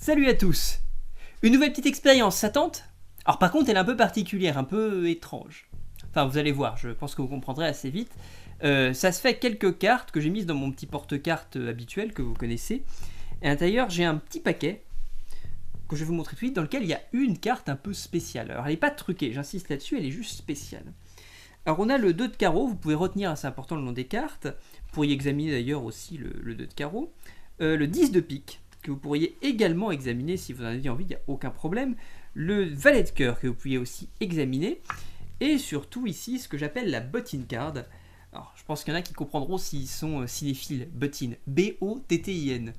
Salut à tous. Une nouvelle petite expérience, ça tente? Alors par contre elle est un peu particulière, un peu étrange. Enfin vous allez voir, je pense que vous comprendrez assez vite. Ça se fait avec quelques cartes que j'ai mises dans mon petit porte-cartes habituel que vous connaissez. Et à l'intérieur j'ai un petit paquet que je vais vous montrer tout de suite dans lequel il y a une carte un peu spéciale. Alors elle n'est pas truquée, j'insiste là-dessus, elle est juste spéciale. Alors on a le 2 de carreau, vous pouvez retenir, c'est important le nom des cartes. Vous pourriez examiner d'ailleurs aussi le 2 de carreau. Le 10 de pique, que vous pourriez également examiner si vous en avez envie, il n'y a aucun problème. Le valet de cœur que vous pourriez aussi examiner. Et surtout ici, ce que j'appelle la bottine card. Alors je pense qu'il y en a qui comprendront s'ils sont cinéphiles. Bottine, B-O-T-T-I-N.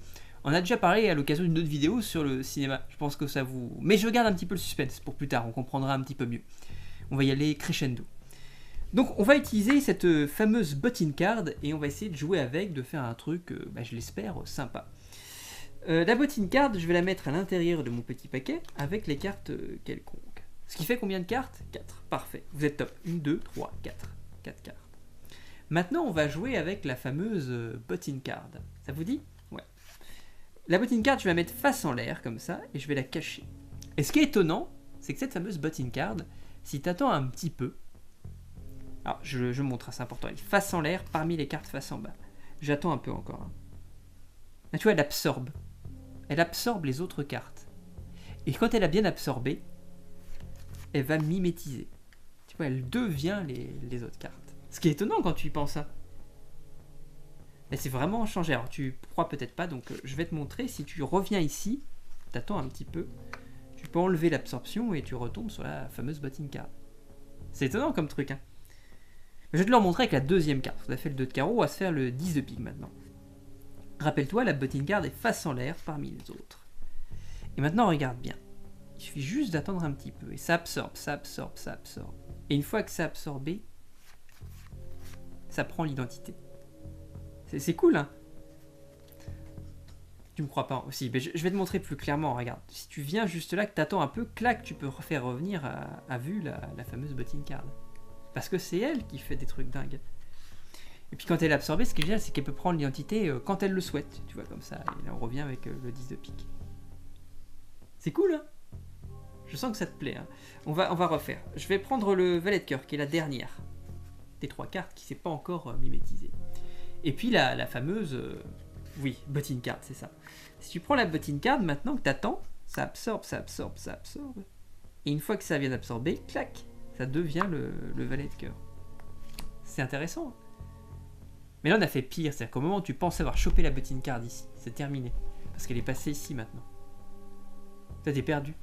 On a déjà parlé à l'occasion d'une autre vidéo sur le cinéma. Je pense que ça vous... Mais je garde un petit peu le suspense pour plus tard, on comprendra un petit peu mieux. On va y aller crescendo. Donc on va utiliser cette fameuse bottine card et on va essayer de jouer avec, de faire un truc, je l'espère, sympa. La bottine card, je vais la mettre à l'intérieur de mon petit paquet avec les cartes quelconques. Ce qui fait combien de cartes? 4. Parfait, vous êtes top. 1, 2, 3, 4. 4 cartes. Maintenant on va jouer avec la fameuse bottine card. Ça vous dit? Ouais. La bottine card, je vais la mettre face en l'air comme ça et je vais la cacher. Et ce qui est étonnant, c'est que cette fameuse bottine card, si tu attends un petit peu, alors je montre, c'est important, elle est face en l'air parmi les cartes face en bas. J'attends un peu encore. Là, tu vois, elle absorbe les autres cartes. Et quand elle a bien absorbé, elle va mimétiser. Tu vois, elle devient les autres cartes. Ce qui est étonnant quand tu y penses ça. Mais c'est vraiment changé. Alors tu crois peut-être pas, donc je vais te montrer. Si tu reviens ici, t'attends un petit peu, tu peux enlever l'absorption et tu retombes sur la fameuse bottine card. C'est étonnant comme truc, hein. Je vais te le montrer avec la deuxième carte. On a fait le 2 de carreau, on va se faire le 10 de pique maintenant. Rappelle-toi, la bottine card est face en l'air parmi les autres. Et maintenant, regarde bien. Il suffit juste d'attendre un petit peu. Et ça absorbe, ça absorbe, ça absorbe. Et une fois que ça a absorbé, ça prend l'identité. C'est cool, hein? Tu me crois pas aussi? Mais je vais te montrer plus clairement, regarde. Si tu viens juste là, que tu attends un peu, clac, tu peux refaire revenir à vue la fameuse bottine card. Parce que c'est elle qui fait des trucs dingues. Et puis quand elle est absorbée, ce qui est génial, c'est qu'elle peut prendre l'identité quand elle le souhaite. Tu vois, comme ça. Et là, on revient avec le 10 de pique. C'est cool, hein? Je sens que ça te plaît, hein. On va refaire. Je vais prendre le valet de cœur, qui est la dernière des 3 cartes, qui ne s'est pas encore mimétisée. Et puis la fameuse... oui, bottine card, c'est ça. Si tu prends la bottine card, maintenant que tu attends, ça absorbe, ça absorbe, ça absorbe. Et une fois que ça vient d'absorber, clac, ça devient le valet de cœur. C'est intéressant. Mais là on a fait pire, c'est-à-dire qu'au moment où tu penses avoir chopé la bottine card ici, c'est terminé. Parce qu'elle est passée ici maintenant. Ça t'es perdu.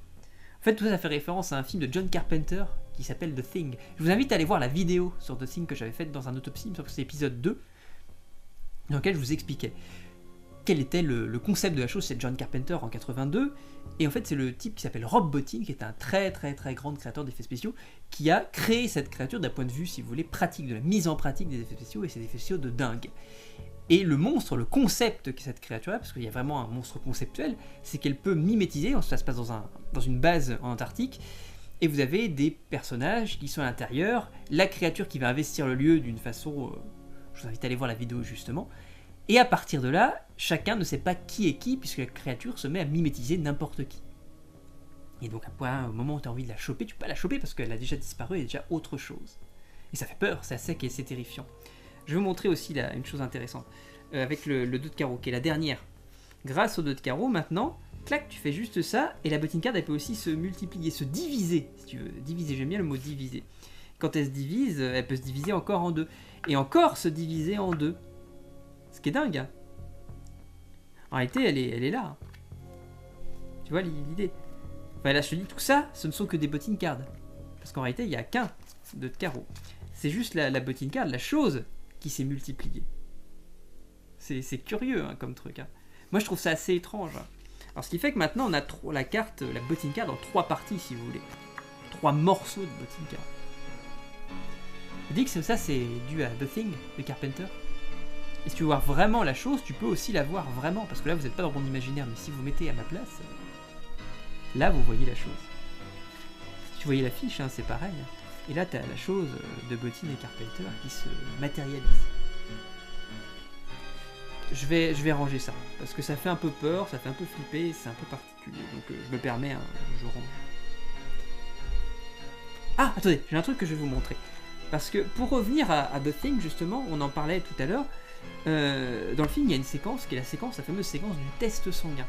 En fait tout ça fait référence à un film de John Carpenter qui s'appelle The Thing. Je vous invite à aller voir la vidéo sur The Thing que j'avais faite dans un autopsie, sauf que c'est l'épisode 2, dans lequel je vous expliquais quel était le concept de la chose. C'est John Carpenter en 82, et en fait c'est le type qui s'appelle Rob Bottin, qui est un très très très grand créateur d'effets spéciaux, qui a créé cette créature d'un point de vue, si vous voulez, pratique, de la mise en pratique des effets spéciaux, et ces effets spéciaux de dingue. Et le monstre, le concept que cette créature-là, parce qu'il y a vraiment un monstre conceptuel, c'est qu'elle peut mimétiser, ça se passe dans une base en Antarctique, et vous avez des personnages qui sont à l'intérieur, la créature qui va investir le lieu d'une façon... je vous invite à aller voir la vidéo justement. Et à partir de là, chacun ne sait pas qui est qui, puisque la créature se met à mimétiser n'importe qui. Et donc au moment où tu as envie de la choper, tu peux pas la choper parce qu'elle a déjà disparu, elle est déjà autre chose. Et ça fait peur, c'est assez et c'est terrifiant. Je vais vous montrer aussi là, une chose intéressante, avec le 2 de carreau, qui est la dernière. Grâce au 2 de carreau, maintenant, clac, tu fais juste ça, et la bottine card, elle peut aussi se multiplier, se diviser, si tu veux. Diviser, j'aime bien le mot diviser. Quand elle se divise, elle peut se diviser encore en 2. Et encore se diviser en 2. Ce qui est dingue, hein. En réalité, elle est là. Tu vois l'idée. Enfin, là, je te dis, tout ça, ce ne sont que des bottine cards. Parce qu'en réalité, il n'y a qu'un 2 de carreau. C'est juste la bottine card, la chose qui s'est multipliée. C'est curieux, hein, comme truc, hein. Moi, je trouve ça assez étrange. Alors, ce qui fait que maintenant, on a la carte, la bottine card en 3 parties, si vous voulez. 3 morceaux de bottine card. Je dis que ça, c'est dû à The Thing de Carpenter. Et si tu veux voir vraiment la chose, tu peux aussi la voir vraiment, parce que là vous n'êtes pas dans mon imaginaire, mais si vous mettez à ma place, là vous voyez la chose. Si tu voyais l'affiche, hein, c'est pareil. Et là tu as la chose de Bottin et Carpenter qui se matérialise. je vais ranger ça. Parce que ça fait un peu peur, ça fait un peu flipper, c'est un peu particulier. Donc je me permets, hein, je range. Ah, attendez, j'ai un truc que je vais vous montrer. Parce que pour revenir à The Thing, justement, on en parlait tout à l'heure, dans le film, il y a une séquence qui est la fameuse séquence du test sanguin.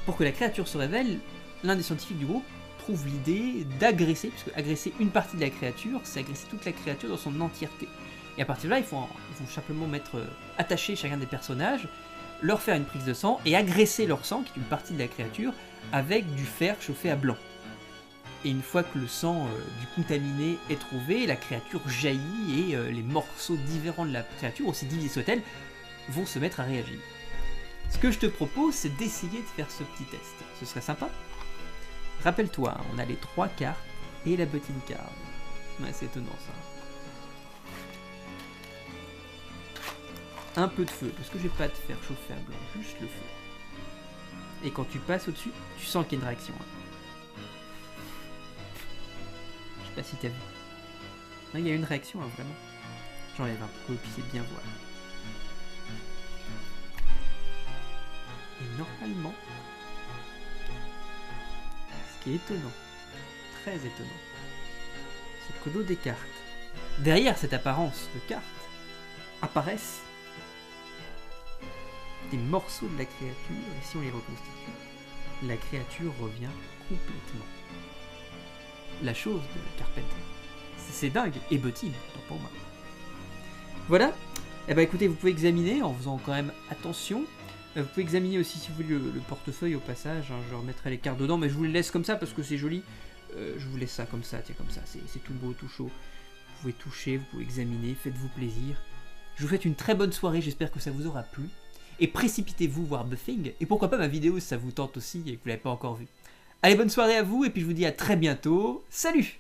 Pour que la créature se révèle, l'un des scientifiques du groupe trouve l'idée d'agresser, puisque agresser une partie de la créature, c'est agresser toute la créature dans son entièreté. Et à partir de là, ils vont simplement attacher chacun des personnages, leur faire une prise de sang, et agresser leur sang, qui est une partie de la créature, avec du fer chauffé à blanc. Et une fois que le sang du contaminé est trouvé, la créature jaillit et les morceaux différents de la créature, aussi divisés soient-elles, vont se mettre à réagir. Ce que je te propose, c'est d'essayer de faire ce petit test. Ce serait sympa. Rappelle-toi, on a les 3 cartes et la button card. Ouais, c'est étonnant ça. Un peu de feu, parce que j'ai pas de fer chauffé à blanc, juste le feu. Et quand tu passes au-dessus, tu sens qu'il y a une réaction. Je sais pas si t'as vu. Non, il y a une réaction, hein, vraiment. J'enlève un peu, puis c'est bien voir. Et normalement, ce qui est étonnant, très étonnant, c'est qu'au dos des cartes, derrière cette apparence de cartes, apparaissent des morceaux de la créature, et si on les reconstitue, la créature revient complètement. La chose de Carpenter. C'est dingue, et Buttin, pour moi. Voilà, et bah écoutez, vous pouvez examiner en faisant quand même attention. Vous pouvez examiner aussi si vous voulez le portefeuille au passage, hein, je remettrai les cartes dedans, mais je vous le laisse comme ça parce que c'est joli. Je vous laisse ça comme ça, tiens, comme ça, c'est tout beau, tout chaud. Vous pouvez toucher, vous pouvez examiner, faites-vous plaisir. Je vous souhaite une très bonne soirée, j'espère que ça vous aura plu. Et précipitez-vous voir The Thing, et pourquoi pas ma vidéo si ça vous tente aussi et que vous ne l'avez pas encore vue. Allez, bonne soirée à vous, et puis je vous dis à très bientôt. Salut!